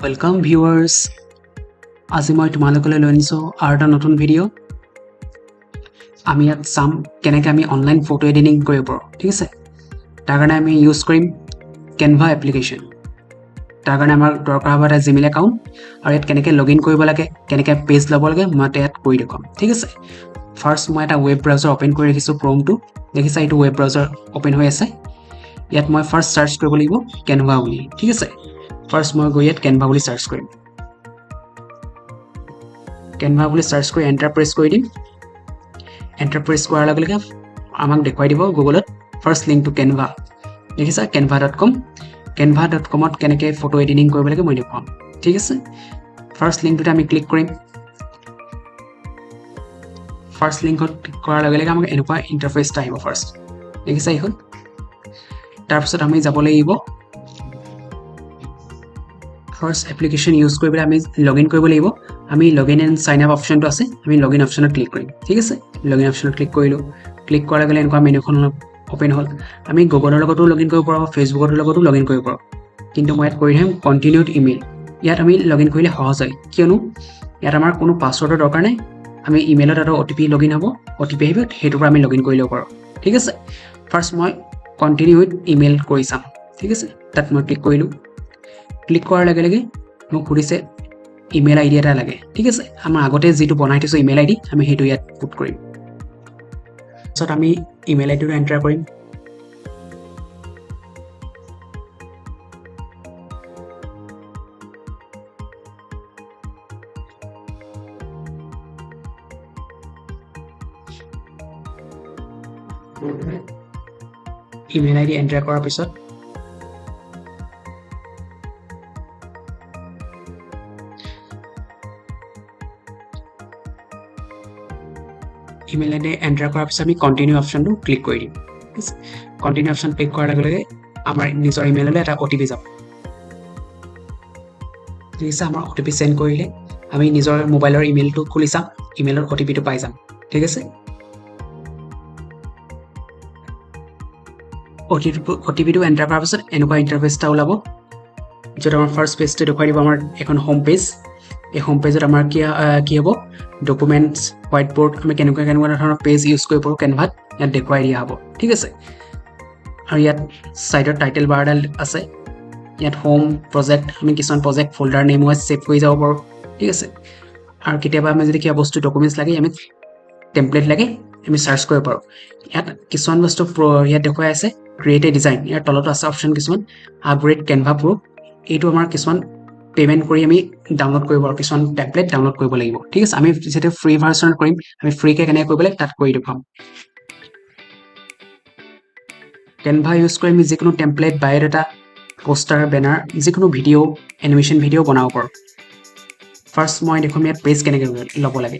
Welcome viewers. আজি মই তোমালোকলৈ লৈ আনিছো আৰু এটা নতুন ভিডিঅ' আমি ইয়াত চাম কেনেকৈ আমি অনলাইন ফটো এডিটিং কৰিব পাৰোঁ ঠিক আছে তাৰ কাৰণে আমি ইউজ কৰিম Canva এপ্লিকেশ্যন তাৰ কাৰণে আমাৰ দৰকাৰ হ'ব এটা জিমেইল একাউণ্ট আৰু ইয়াত কেনেকৈ লগইন কৰিব লাগে কেনেকৈ পেজ ল'ব লাগে মই ইয়াত কৈ দেখুৱাম ঠিক আছে ফাৰ্ষ্ট মই এটা ৱেব ব্ৰাউজাৰ ওপেন কৰি ৰাখিছোঁ ক্ৰোমটো দেখিছা এইটো ৱেব ব্ৰাউজাৰ ওপেন হৈ আছে ইয়াত মই ফাৰ্ষ্ট সাৰ্চ কৰিব লাগিব Canva বুলি ঠিক আছে ফাৰ্ষ্ট মই গৈ ইয়াত Canva বুলি সাৰ্চ কৰিম Canva বুলি সাৰ্চ কৰি এন্টাৰ প্ৰেছ কৰি দিম এন্টাৰ প্ৰেছ কৰাৰ লগে লগে আমাক দেখুৱাই দিব গুগলত ফাৰ্ষ্ট লিংক টু Canva দেখিছা canva.com canva.com ত কেনেকৈ ফটো এডিটিং কৰিব লাগে মই দেখুৱাম ঠিক আছে ফাৰ্ষ্ট লিংকটোতে আমি ক্লিক কৰিম ফাৰ্ষ্ট লিংকত ক্লিক কৰাৰ লগে লগে আমাক এনেকুৱা ইন্টাৰফেচটা আহিব ফাৰ্ষ্ট দেখিছা এইখন তাৰপিছত আমি যাব লাগিব ফাৰ্ষ্ট এপ্লিকেশ্যন ইউজ কৰিবলৈ আমি লগইন কৰিব লাগিব আমি লগইন এণ্ড সাইন আপ অপশ্যনটো আছে আমি লগইন অপশ্যনত ক্লিক কৰিম ঠিক আছে লগইন অপশ্যনত ক্লিক কৰিলোঁ ক্লিক কৰাৰ লগে লগে এনেকুৱা মেনুখন ওপেন হ'ল আমি গুগলৰ লগতো লগইন কৰিব পাৰোঁ ফেচবুকৰ লগতো লগইন কৰিব পাৰোঁ কিন্তু মই ইয়াত কৰি দিম কণ্টিনিউড ইমেইল ইয়াত আমি লগইন কৰিলে সহজ হয় কিয়নো ইয়াত আমাৰ কোনো পাছৱৰ্ডৰ দৰকাৰ নাই আমি ইমেইলত এটা OTP লগইন হ'ব OTP আহিব সেইটোৰ পৰা আমি লগইন কৰি ল'ব পাৰোঁ ঠিক আছে ফাৰ্ষ্ট মই কণ্টিনিউ উইথ ইমেইল কৰি চাম ঠিক আছে তাত মই ক্লিক কৰিলোঁ ক্লিক কৰাৰ লগে লগে মোক সুধিছে ইমেইল আইডি এটা লাগে ঠিক আছে আমাৰ আগতে যেটো বনাই থৈছো ইমেইল আইডি আমি হেতু ইয়াত পুট কৰিম সো আমি ইমেইল আইডিটো এন্টাৰ কৰিম ইমেইল আইডি এন্টাৰ কৰাৰ পিছত ইমেইল আইডি এন্টাৰ কৰাৰ পিছত আমি কন্টিনিউ অপশ্যনটো ক্লিক কৰি দিম কন্টিনিউ অপশ্যন ক্লিক কৰাৰ লগে লগে আমাৰ নিজৰ ইমেইললৈ এটা OTP যাব ঠিক আছে আমাৰ OTP সেন্ড কৰিলে আমি নিজৰ মোবাইলৰ ইমেইলটো খুলি চাম ইমেইলৰ OTPটো পাই যাম ঠিক আছে OTPটো এন্টাৰ কৰাৰ পিছত এনেকুৱা ইন্টাৰফেচটা ওলাব য'ত আমাৰ ফাৰ্ষ্ট পেজটো দেখুৱাই দিব আমাৰ এখন হোম পেজ এই হোম পেজত আমাৰ কি হ'ব ডকুমেন্টছ হোৱাইট বোৰ্ড আমি কেনেকুৱা ধৰণৰ পেজ ইউজ কৰিব পাৰোঁ Canva ইয়াত দেখুৱাই দিয়া হ'ব ঠিক আছে আৰু ইয়াত সাইডৰ টাইটেল বাৰডাল আছে ইয়াত হোম প্ৰজেক্ট আমি কিছুমান project folder name wise save কৰি যাব পাৰোঁ ঠিক আছে আৰু কেতিয়াবা আমি যদি কিবা বস্তু ডকুমেন্টছ লাগে আমি টেমপ্লেট লাগে আমি সাৰ্চ কৰিব পাৰোঁ ইয়াত কিছুমান বস্তু ইয়াত দেখুৱাই আছে ক্ৰিয়েট এ ডিজাইন ইয়াৰ তলত আছে অপশ্যন কিছুমান আপগ্ৰেড Canva Pro এইটো আমাৰ কিছুমান পেমেন্ট কৰি আমি ডাউনলোড কৰিব পাৰোঁ কিছুমান টেমপ্লেট ডাউনলোড কৰিব লাগিব ঠিক আছে আমি যেটা ফ্ৰী ভাৰ্চনত কৰিম আমি ফ্ৰী কে কেনে কৰিব লাগে তাত কৰি দেখাম Canva ইউজ কৰি আমি যিকোনো টেমপ্লেট বায়োডাটা পোষ্টাৰ বেনাৰ যিকোনো ভিডিও এনিমেশন ভিডিও বনাব পাৰোঁ ফাৰ্ষ্ট মই দেখুৱাম ইয়াত পেজ কেনেকৈ ল'ব লাগে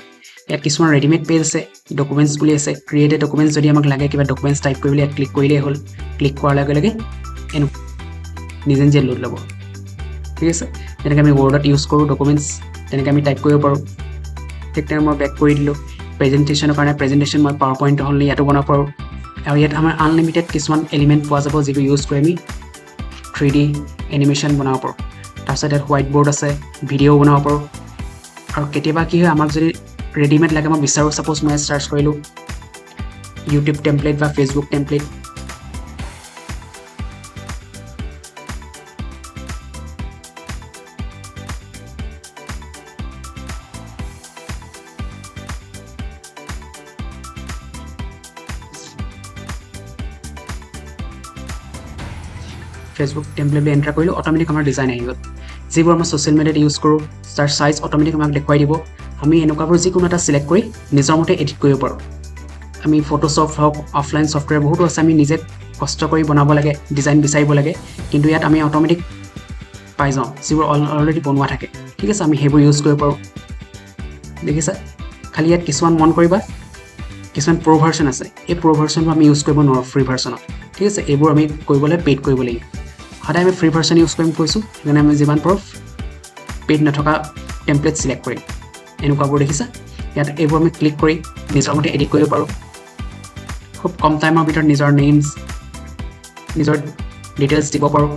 ইয়াত কিছুমান ৰেডিমেড পেজ আছে ডকুমেন্টছ বুলি আছে ক্ৰিয়েট এ ডকুমেন্টছ যদি আমাক লাগে কিবা ডকুমেন্টছ টাইপ কৰিবলৈ ইয়াত ক্লিক কৰিলেই হ'ল ক্লিক কৰাৰ লগে লগে নিজে নিজে লোড ল'ব ঠিক আছে যেনেকৈ আমি ৱৰ্ডত ইউজ কৰোঁ ডকুমেন্টছ তেনেকৈ আমি টাইপ কৰিব পাৰোঁ ঠিক তেনেকৈ মই বেক কৰি দিলোঁ প্ৰেজেণ্টেশ্যনৰ কাৰণে প্ৰেজেণ্টেশ্যন মই পাৱাৰ পইণ্ট হ'লে ইয়াতো বনাব পাৰোঁ আৰু ইয়াত আমাৰ আনলিমিটেড কিছুমান এলিমেণ্ট পোৱা যাব যিটো ইউজ কৰি আমি 3D এনিমেশ্যন বনাব পাৰোঁ তাৰপিছত ইয়াত হোৱাইট বোৰ্ড আছে ভিডিঅ' বনাব পাৰোঁ আৰু কেতিয়াবা কি হয় আমাক যদি ৰেডিমেড লাগে মই বিচাৰোঁ সাপোজ মই সাৰ্চ কৰিলোঁ ইউটিউব টেমপ্লেট বা Facebook template Facebook template enter কৰিলোঁ অটোমেটিক আমাৰ ডিজাইন আহি গ'ল যিবোৰ আমাৰ সোশ্যাল মিডিয়াত ইউজ কৰোঁ তাৰ সাইজ অটোমেটিক আমাক দেখুৱাই দিব আমি এনেকুৱাবোৰ যিকোনো এটা সিলেক্ট কৰি নিজৰ মতে এডিট কৰিব পাৰোঁ আমি ফটোশ্বপ হওক অফলাইন সফটৱেৰ বহুতো আছে আমি নিজে কষ্ট কৰি বনাব লাগে ডিজাইন বিচাৰিব লাগে কিন্তু ইয়াত আমি অটোমেটিক পাই যাওঁ যিবোৰ অলৰেডি বনোৱা থাকে ঠিক আছে আমি সেইবোৰ ইউজ কৰিব পাৰোঁ দেখিছা খালি ইয়াত কিছুমান মন কৰিবা কিছুমান প্ৰ ভাৰ্চন আছে এই প্ৰ ভাৰ্চনটো আমি ইউজ কৰিব নোৱাৰোঁ ফ্ৰী ভাৰ্চনত ঠিক আছে এইবোৰ আমি কৰিবলৈ পেইড কৰিব লাগিব সদায় আমি ফ্ৰী ভাৰ্চন ইউজ কৰিম কৈছোঁ সেইকাৰণে আমি যিমান পাৰোঁ পেইড নথকা টেমপ্লেট সিলেক্ট কৰিম এনেকুৱাবোৰ দেখিছা ইয়াত এইবোৰ আমি ক্লিক কৰি নিজৰ মতে এডিট কৰিব পাৰোঁ খুব কম টাইমৰ ভিতৰত নিজৰ নেমছ নিজৰ ডিটেইলছ দিব পাৰোঁ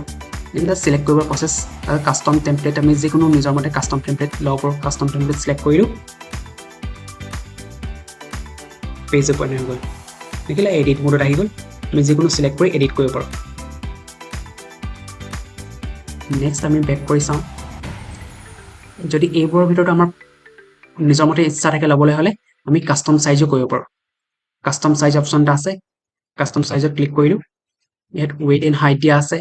এইকেইটা চিলেক্ট কৰিব প্ৰচেছ আৰু কাষ্টম টেমপ্লেট আমি যিকোনো নিজৰ মতে কাষ্টম টেমপ্লেট ল'ব পাৰোঁ কাষ্টম টেমপ্লেট চিলেক্ট কৰিলোঁ পেজ ওপেন হৈ গ'ল দেখিলে এডিট মোডত আহি গ'ল আমি যিকোনো চিলেক্ট কৰি এডিট কৰিব পাৰোঁ নেক্সট আমি বেক কৰি চাওঁ যদি এইবোৰৰ ভিতৰত আমাৰ নিজৰ মতে ইচ্ছা থাকে ল'বলৈ হ'লে আমি কাষ্টম চাইজো কৰিব পাৰোঁ কাষ্টম চাইজ অপশ্যন এটা আছে কাষ্টম চাইজত ক্লিক কৰিলোঁ ইয়াত ৱেইট এণ্ড হাইট দিয়া আছে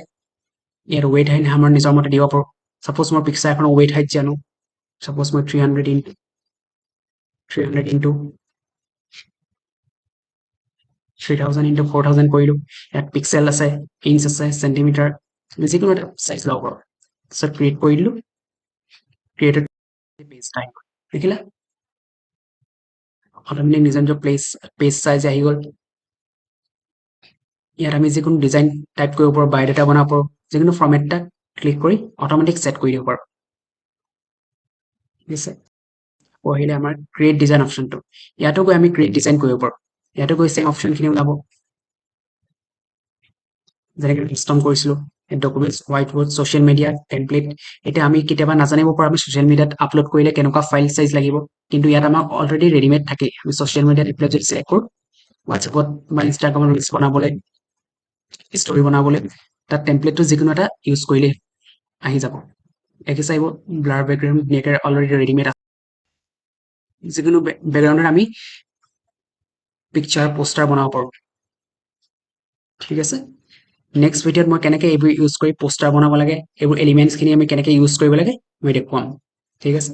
ইয়াত ৱেইট হাইট আমাৰ নিজৰ মতে দিব পাৰোঁ ছাপ'জ মই পিক্সাৰ এখনৰ ৱেইট হাইট জানো ছাপ'জ মই 300 ইনটু 3000 ইনটু 4000 কৰিলোঁ ইয়াত পিক্সেল আছে ইঞ্চ আছে চেণ্টিমিটাৰ যিকোনো এটা চাইজ ল'ব পাৰোঁ তাৰপিছত ক্ৰিয়েট কৰি দিলোঁ ক্ৰিয়েটেড পেজ টাইপ দেখিলা অট'মেটিক নিজৰ নিজৰ পেজ চাইজ আহি গ'ল ইয়াত আমি যিকোনো ডিজাইন টাইপ কৰিব পাৰোঁ বায়'ডাটা বনাব পাৰোঁ যিকোনো ফৰ্মেট এটা ক্লিক কৰি অট'মেটিক ছেট কৰি দিব পাৰোঁ ঠিক আছে আহিলে আমাৰ ক্ৰিয়েট ডিজাইন অপশ্যনটো ইয়াতো গৈ আমি ক্ৰিয়েট ডিজাইন কৰিব পাৰোঁ ইয়াতো গৈ চেম অপশ্যনখিনি ওলাব যেনেকৈ কাষ্টম কৰিছিলোঁ documents white board social media template এতিয়া আমি কেতিয়াবা নাজানিব পাৰোঁ আমি ছ'চিয়েল মিডিয়াত আপলোড কৰিলে কেনেকুৱা ফাইল চাইজ লাগিব কিন্তু ইয়াত আমাক অলৰেডি ৰেডিমেড থাকেই আমি ছ'চিয়েল মিডিয়াত এপ্লাই যদি চিলেক্ট কৰোঁ হোৱাটছএপত বা ইনষ্টাগ্ৰামত ৰিলছ বনাবলৈ ষ্টৰি বনাবলৈ তাত টেমপ্লেটটো যিকোনো এটা ইউজ কৰিলেই আহি যাব দেখিছা এইবোৰ ব্লাৰ বেকগ্ৰাউণ্ড ধুনীয়াকৈ অলৰেডি ৰেডিমেড আছে যিকোনো বেকগ্ৰাউণ্ডত আমি পিকচাৰ পোষ্টাৰ বনাব পাৰোঁ ঠিক আছে নেক্সট ভিডিঅ'ত মই কেনেকৈ এইবোৰ ইউজ কৰি পোষ্টাৰ বনাব লাগে এইবোৰ এলিমেণ্টছখিনি আমি কেনেকৈ ইউজ কৰিব লাগে মই দেখুৱাম ঠিক আছে